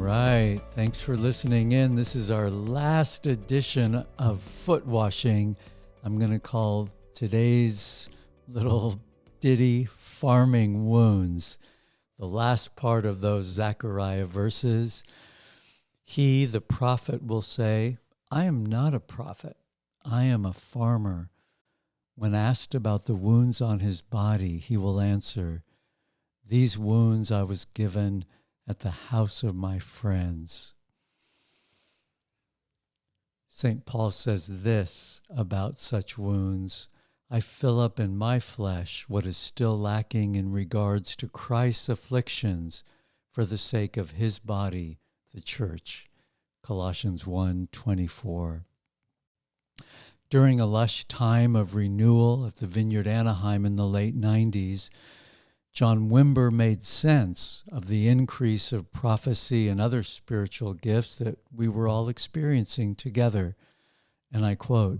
right. Thanks for listening in. This is our last edition of Foot Washing. I'm going to call today's little ditty Farming Wounds. The last part of those Zechariah verses. He, the prophet, will say, I am not a prophet. I am a farmer. When asked about the wounds on his body, he will answer, these wounds I was given at the house of my friends. St. Paul says this about such wounds. I fill up in my flesh what is still lacking in regards to Christ's afflictions for the sake of his body, the church. Colossians 1:24. During a lush time of renewal at the Vineyard Anaheim in the late 90s, John Wimber made sense of the increase of prophecy and other spiritual gifts that we were all experiencing together. And I quote,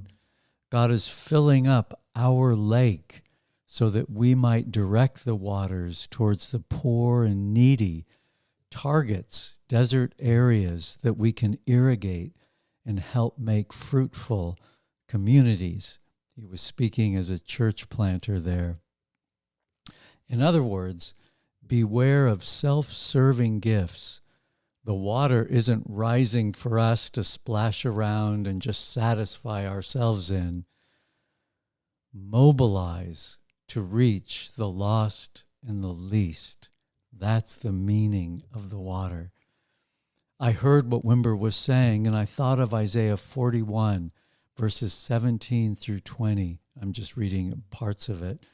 God is filling up our lake so that we might direct the waters towards the poor and needy, targets, desert areas that we can irrigate and help make fruitful communities. He was speaking as a church planter there. In other words, beware of self-serving gifts. The water isn't rising for us to splash around and just satisfy ourselves in. Mobilize to reach the lost and the least. That's the meaning of the water. I heard what Wimber was saying, and I thought of Isaiah 41, verses 17 through 20. I'm just reading parts of it.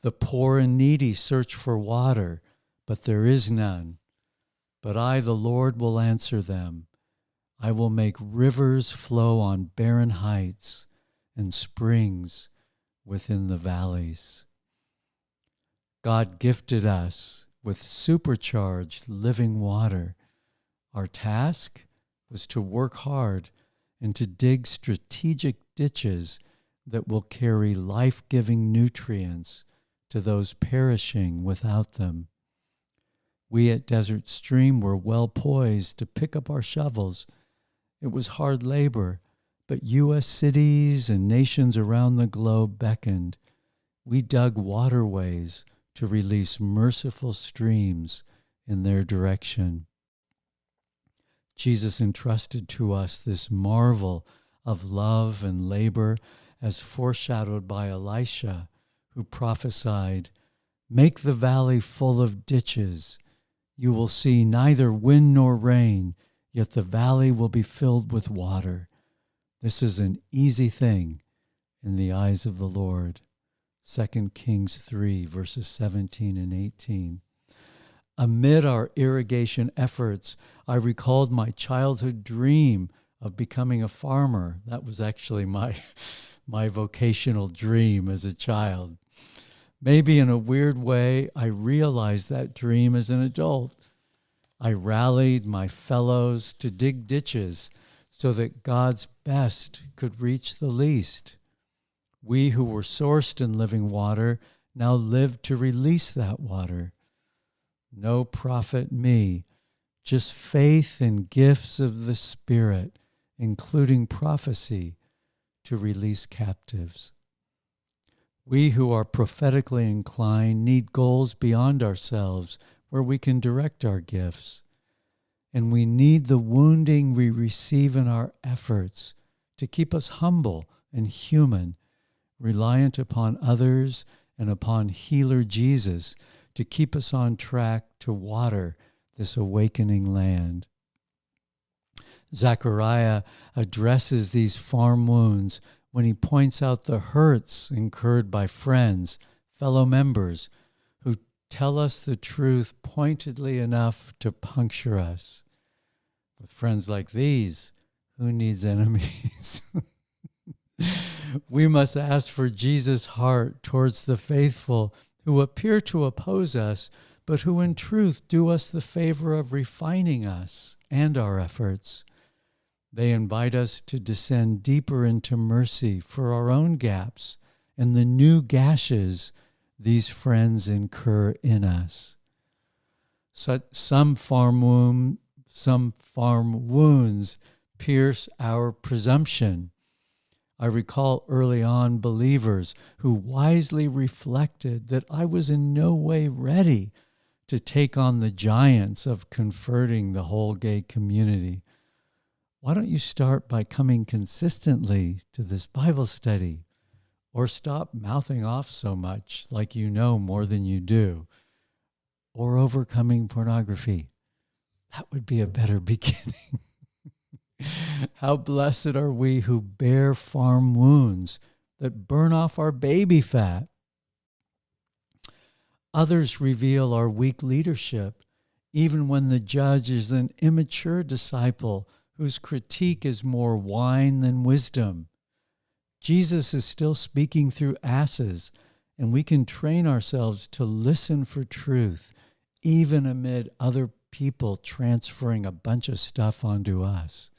The poor and needy search for water, but there is none. But I, the Lord, will answer them. I will make rivers flow on barren heights and springs within the valleys. God gifted us with supercharged living water. Our task was to work hard and to dig strategic ditches that will carry life-giving nutrients to those perishing without them. We at Desert Stream were well poised to pick up our shovels. It was hard labor, but U.S. cities and nations around the globe beckoned. We dug waterways to release merciful streams in their direction. Jesus entrusted to us this marvel of love and labor as foreshadowed by Elisha, who prophesied, make the valley full of ditches. You will see neither wind nor rain, yet the valley will be filled with water. This is an easy thing in the eyes of the Lord. 2 Kings 3, verses 17 and 18. Amid our irrigation efforts, I recalled my childhood dream of becoming a farmer. That was actually my vocational dream as a child. Maybe in a weird way, I realized that dream as an adult. I rallied my fellows to dig ditches so that God's best could reach the least. We who were sourced in living water now lived to release that water. No profit me, just faith and gifts of the Spirit, including prophecy, to release captives. We who are prophetically inclined need goals beyond ourselves where we can direct our gifts. And we need the wounding we receive in our efforts to keep us humble and human, reliant upon others and upon healer Jesus to keep us on track to water this awakening land. Zechariah addresses these farm wounds when he points out the hurts incurred by friends, fellow members, who tell us the truth pointedly enough to puncture us. With friends like these, who needs enemies? We must ask for Jesus' heart towards the faithful who appear to oppose us, but who in truth do us the favor of refining us and our efforts. They invite us to descend deeper into mercy for our own gaps and the new gashes these friends incur in us. So some farm Some farm wounds pierce our presumption. I recall early on believers who wisely reflected that I was in no way ready to take on the giants of converting the whole gay community. Why don't you start by coming consistently to this Bible study? Or stop mouthing off so much like you know more than you do? Or overcoming pornography? That would be a better beginning. How blessed are we who bear farm wounds that burn off our baby fat. Others reveal our weak leadership, even when the judge is an immature disciple whose critique is more wine than wisdom. Jesus is still speaking through asses, and we can train ourselves to listen for truth, even amid other people transferring a bunch of stuff onto us.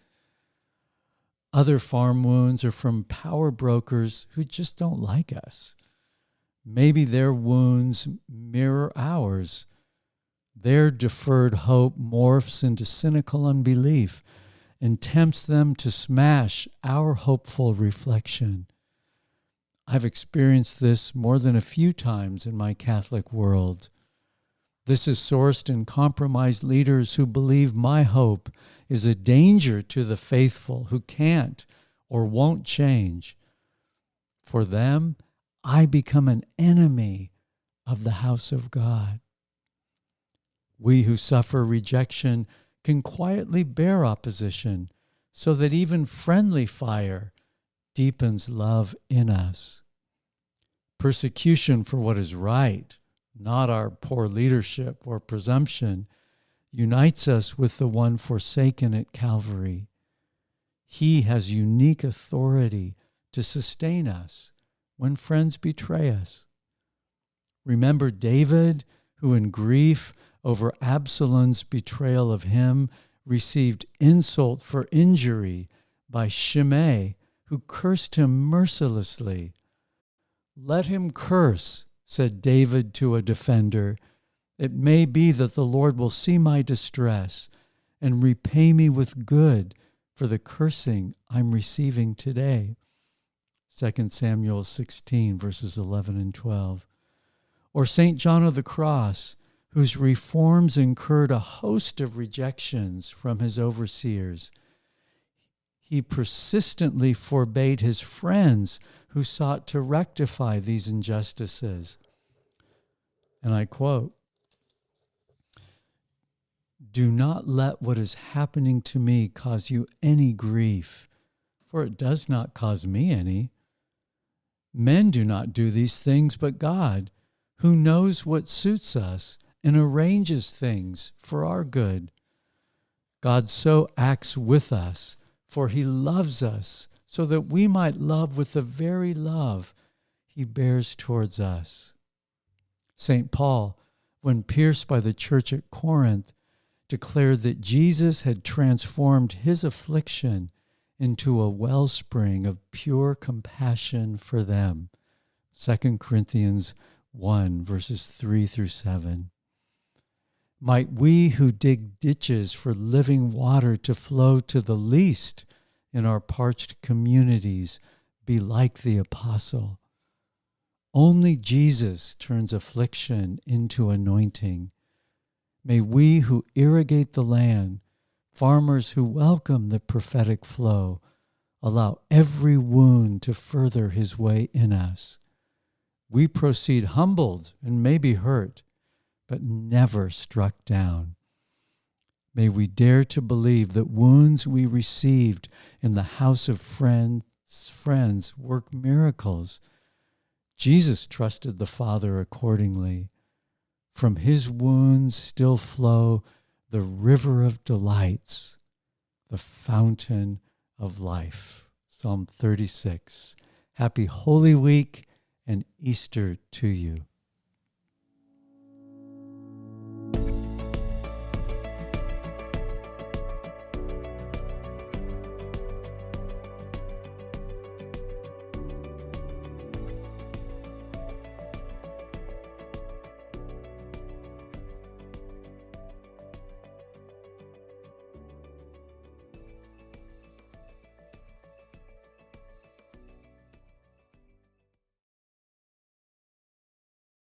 Other farm wounds are from power brokers who just don't like us. Maybe their wounds mirror ours. Their deferred hope morphs into cynical unbelief and tempts them to smash our hopeful reflection. I've experienced this more than a few times in my Catholic world. This is sourced in compromised leaders who believe my hope is a danger to the faithful who can't or won't change. For them, I become an enemy of the house of God. We who suffer rejection can quietly bear opposition so that even friendly fire deepens love in us. Persecution for what is right, not our poor leadership or presumption, unites us with the one forsaken at Calvary. He has unique authority to sustain us when friends betray us. Remember David, who in grief over Absalom's betrayal of him received insult for injury by Shimei, who cursed him mercilessly. Let him curse, said David to a defender. It may be that the Lord will see my distress and repay me with good for the cursing I'm receiving today. 2 Samuel 16, verses 11 and 12. Or St. John of the Cross, whose reforms incurred a host of rejections from his overseers. He persistently forbade his friends who sought to rectify these injustices. And I quote, "Do not let what is happening to me cause you any grief, for it does not cause me any. Men do not do these things, but God, who knows what suits us and arranges things for our good. God so acts with us, for he loves us, so that we might love with the very love he bears towards us." St. Paul, when pierced by the church at Corinth, declared that Jesus had transformed his affliction into a wellspring of pure compassion for them. 2 Corinthians 1, verses 3 through 7. Might we who dig ditches for living water to flow to the least in our parched communities be like the apostle. Only Jesus turns affliction into anointing. May we who irrigate the land, farmers who welcome the prophetic flow, allow every wound to further his way in us. We proceed humbled and maybe hurt, but never struck down. May we dare to believe that wounds we received in the house of friends work miracles. Jesus trusted the Father accordingly. From his wounds still flow the river of delights, the fountain of life. Psalm 36. Happy Holy Week and Easter to you.